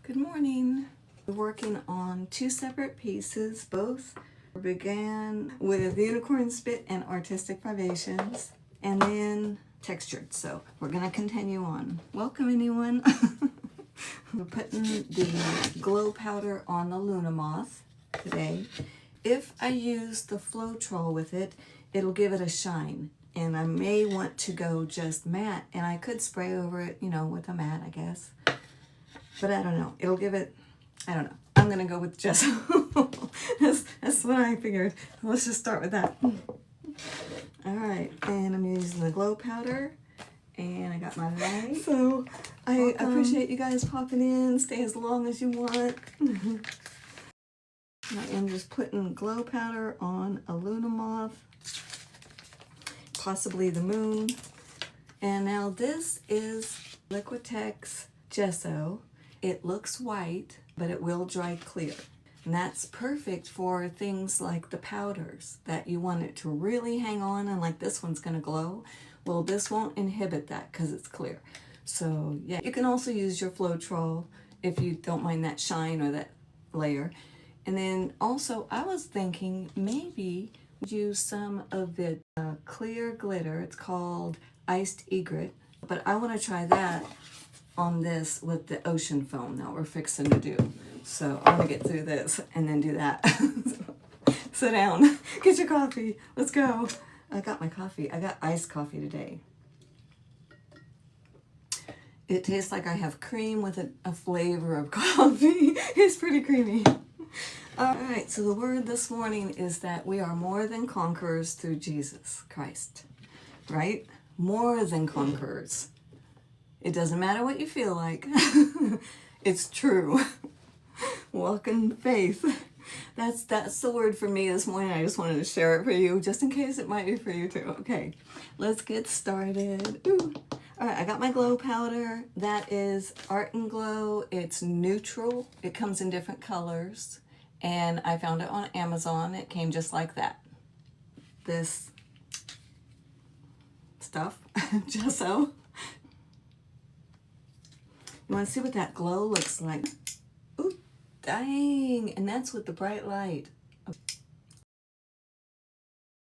Good morning. We're working on two separate pieces. Both began with Unicorn Spit and Artistic Privations, and then textured. So we're going to continue on. Welcome, anyone. We're putting the glow powder on the Luna Moth today. If I use the Floetrol with it, it'll give it a shine. And I may want to go just matte, and I could spray over it, with a matte, I guess. But I don't know. It'll give it, I don't know. I'm going to go with gesso. that's what I figured. Let's just start with that. All right. And I'm using the glow powder. And I got my light. So I appreciate you guys popping in. Stay as long as you want. I am just putting glow powder on a Luna Moth. Possibly the moon. And now this is Liquitex gesso. It looks white, but it will dry clear. And that's perfect for things like the powders that you want it to really hang on, and like this one's gonna glow. Well, this won't inhibit that because it's clear. So yeah, you can also use your Floetrol if you don't mind that shine or that layer. And then also I was thinking maybe use some of the clear glitter. It's called Iced Egret, but I want to try that on this with the ocean foam that we're fixing to do. So I'm gonna get through this and then do that. Sit down, get your coffee, let's go. I got my coffee. I got iced coffee today. It tastes like I have cream with a flavor of coffee. It's pretty creamy. All right, so the word this morning is that we are more than conquerors through Jesus Christ, right? More than conquerors. It doesn't matter what you feel like. It's true. Walk in faith. That's the word for me this morning. I just wanted to share it for you, just in case it might be for you too. Okay, let's get started. Ooh. All right, I got my glow powder. That is Art and Glow. It's neutral. It comes in different colors. And I found it on Amazon. It came just like that. This stuff, gesso. You want to see what that glow looks like? Ooh, dang. And that's with the bright light.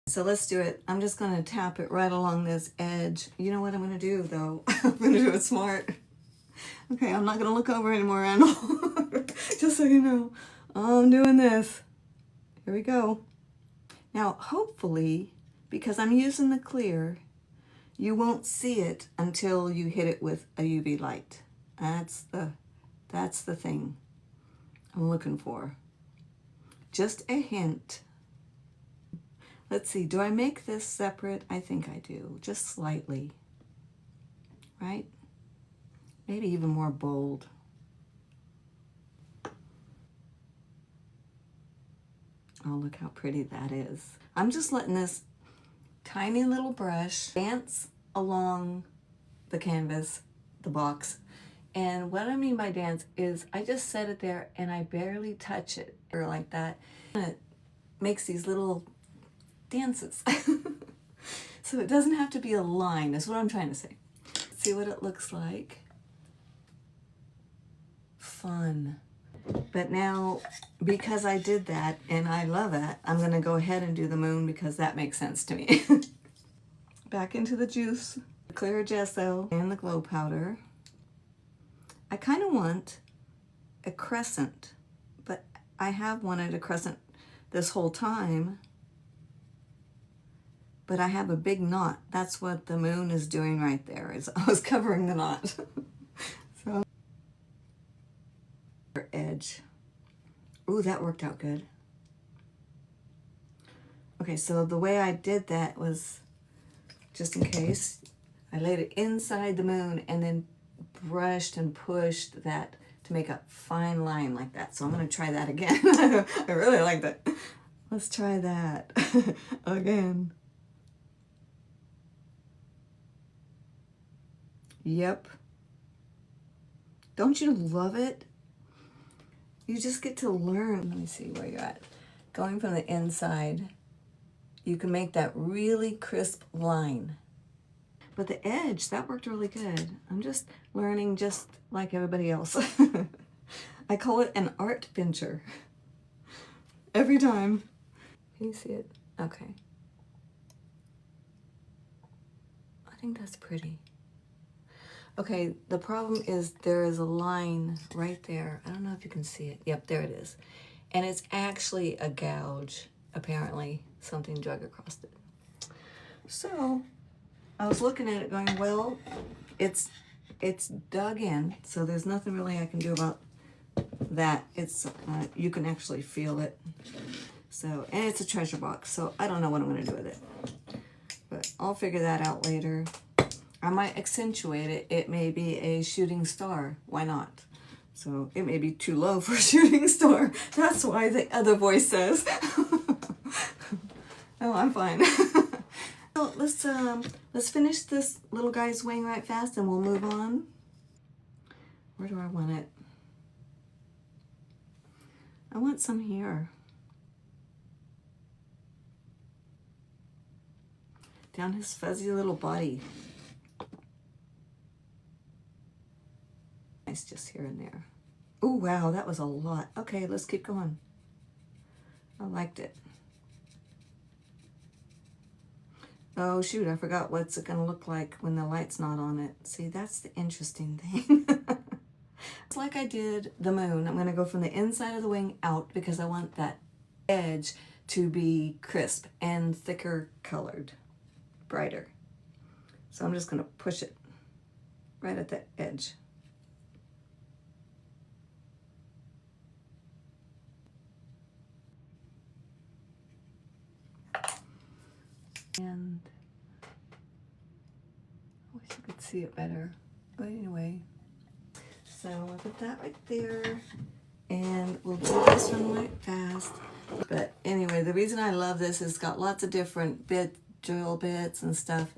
So let's do it. I'm just going to tap it right along this edge. You know what I'm going to do, though? I'm going to do it smart. Okay, I'm not going to look over anymore, Randall. Just so you know. I'm doing this. Here we go. Now, hopefully, because I'm using the clear, you won't see it until you hit it with a UV light. That's the thing I'm looking for. Just a hint. Let's see, do I make this separate? I think I do, just slightly, right? Maybe even more bold. Oh, look how pretty that is. I'm just letting this tiny little brush dance along the canvas, the box. And what I mean by dance is I just set it there and I barely touch it or like that. And it makes these little dances. So it doesn't have to be a line, is what I'm trying to say. See what it looks like. Fun. But now, because I did that and I love it, I'm gonna go ahead and do the moon because that makes sense to me. Back into the juice, clear gesso and the glow powder. I kind of want a crescent, but I have wanted a crescent this whole time, but I have a big knot. That's what the moon is doing right there, is I was covering the knot. So, edge. Ooh, that worked out good. Okay, so the way I did that was, just in case, I laid it inside the moon and then brushed and pushed that to make a fine line like that. So I'm going to try that again. I really like that. Let's try that again. Yep. Don't you love it? You just get to learn. Let me see where you're at. Going from the inside, you can make that really crisp line. But the edge, that worked really good. I'm just learning just like everybody else. I call it an art venture. Every time. Can you see it? Okay. I think that's pretty. Okay, the problem is there is a line right there. I don't know if you can see it. Yep, there it is. And it's actually a gouge, apparently. Something drug across it. So, I was looking at it going, well, it's dug in, so there's nothing really I can do about that. It's you can actually feel it. So, and it's a treasure box, so I don't know what I'm going to do with it. But I'll figure that out later. I might accentuate it. It may be a shooting star. Why not? So it may be too low for a shooting star. That's why the other voice says. Oh, I'm fine. So let's finish this little guy's wing right fast and we'll move on. Where do I want it? I want some here. Down his fuzzy little body. Nice, just here and there. Oh, wow, that was a lot. Okay, let's keep going. I liked it. Oh, shoot, I forgot what's it going to look like when the light's not on it. See, that's the interesting thing. It's like I did the moon. I'm going to go from the inside of the wing out because I want that edge to be crisp and thicker colored, brighter. So I'm just going to push it right at the edge. And I wish you could see it better. But anyway, so I'll put that right there. And we'll do this one right fast. But anyway, the reason I love this is it's got lots of different drill bits and stuff.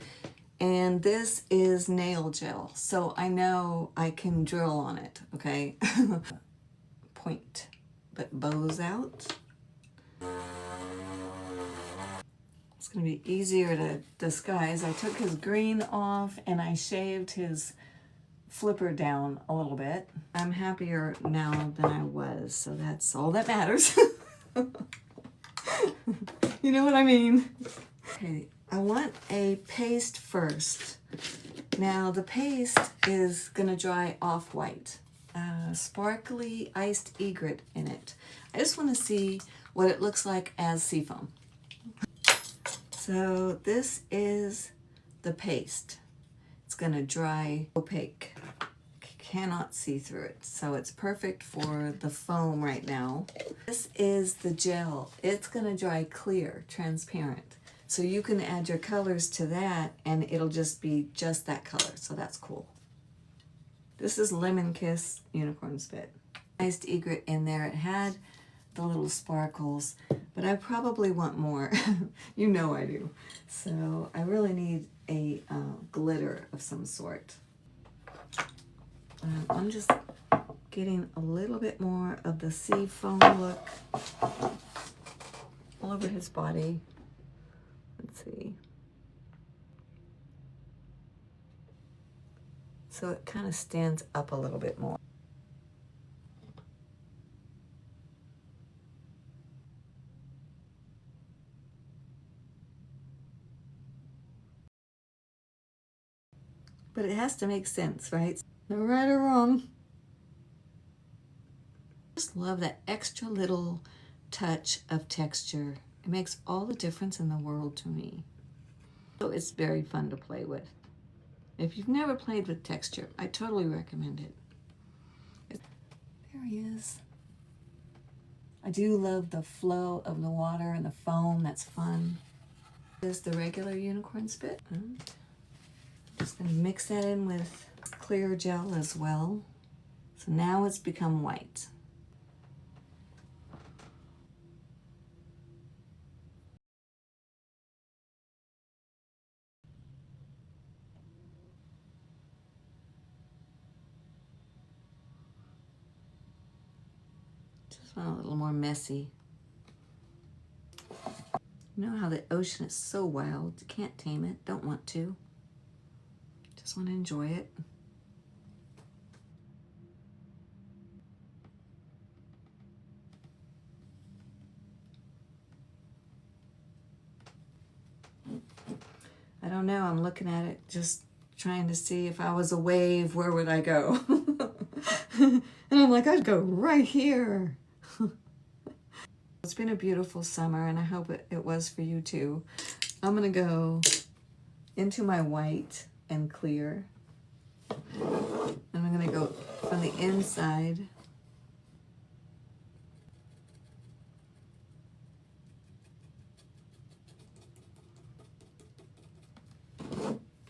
And this is nail gel. So I know I can drill on it, okay? Point, but bows out. It's going to be easier to disguise. I took his green off and I shaved his flipper down a little bit. I'm happier now than I was, so that's all that matters. You know what I mean? Okay, I want a paste first. Now the paste is going to dry off-white. Sparkly iced egret in it. I just want to see what it looks like as seafoam. So this is the paste. It's going to dry opaque. Cannot see through it. So it's perfect for the foam right now. This is the gel. It's going to dry clear, transparent. So you can add your colors to that and it'll just be just that color. So that's cool. This is Lemon Kiss Unicorn Spit. Nice egret in there. It had the little sparkles, but I probably want more. You know I do. So I really need a glitter of some sort. I'm just getting a little bit more of the sea foam look all over his body. Let's see. So it kind of stands up a little bit more. But it has to make sense, right? No right or wrong. I just love that extra little touch of texture. It makes all the difference in the world to me. So it's very fun to play with. If you've never played with texture, I totally recommend it. There he is. I do love the flow of the water and the foam. That's fun. This is the regular unicorn spit. Just going to mix that in with clear gel as well. So now it's become white. Just want a little more messy. You know how the ocean is so wild. You can't tame it. Don't want to. Just want to enjoy it. don't know. I'm looking at it, just trying to see if I was a wave, where would I go? And I'm like, I'd go right here. It's been a beautiful summer, and I hope it was for you too. I'm going to go into my white and clear. And I'm going to go from the inside.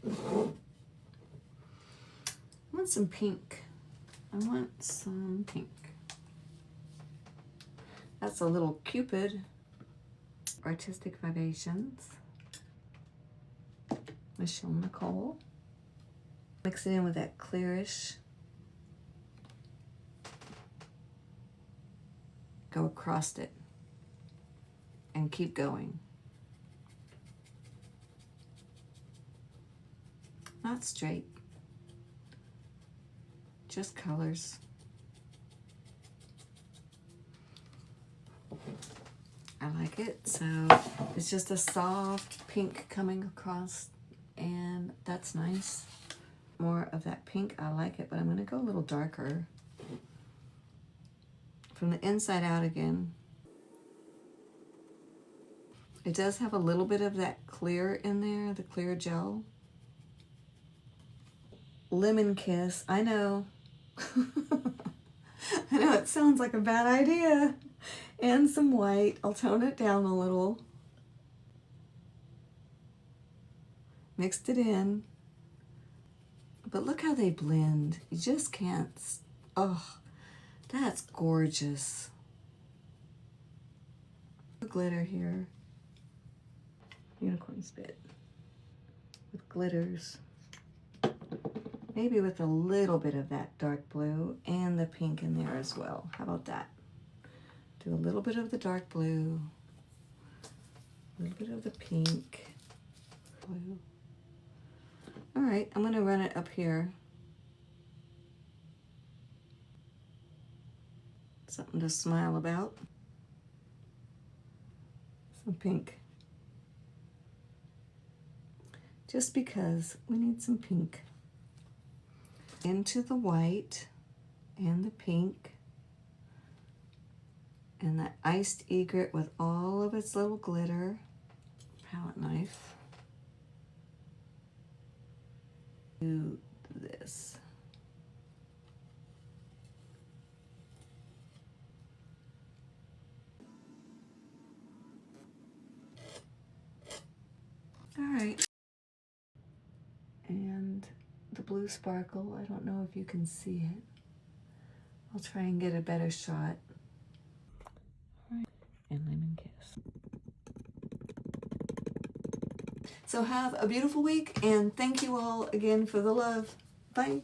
I want some pink. I want some pink. That's a little Cupid. Artistic Vibrations. Michelle Nicole. Mix it in with that clearish. Go across it. And keep going. Not straight. Just colors. I like it. So it's just a soft pink coming across, and that's nice. More of that pink, I like it, but I'm going to go a little darker. From the inside out again. It does have a little bit of that clear in there, the clear gel. Lemon Kiss, I know. I know it sounds like a bad idea. And some white. I'll tone it down a little. Mixed it in. But look how they blend. You just can't. Oh, that's gorgeous. Glitter here. Unicorn Spit. With glitters. Maybe with a little bit of that dark blue and the pink in there as well. How about that? Do a little bit of the dark blue, a little bit of the pink, blue. All right, I'm gonna run it up here. Something to smile about. Some pink. Just because we need some pink. Into the white and the pink and that iced egret with all of its little glitter. Palette knife. Do this. All right. And the blue sparkle, I don't know if you can see it. I'll try and get a better shot. All right. And Lemon Kiss. So have a beautiful week, and thank you all again for the love. Bye.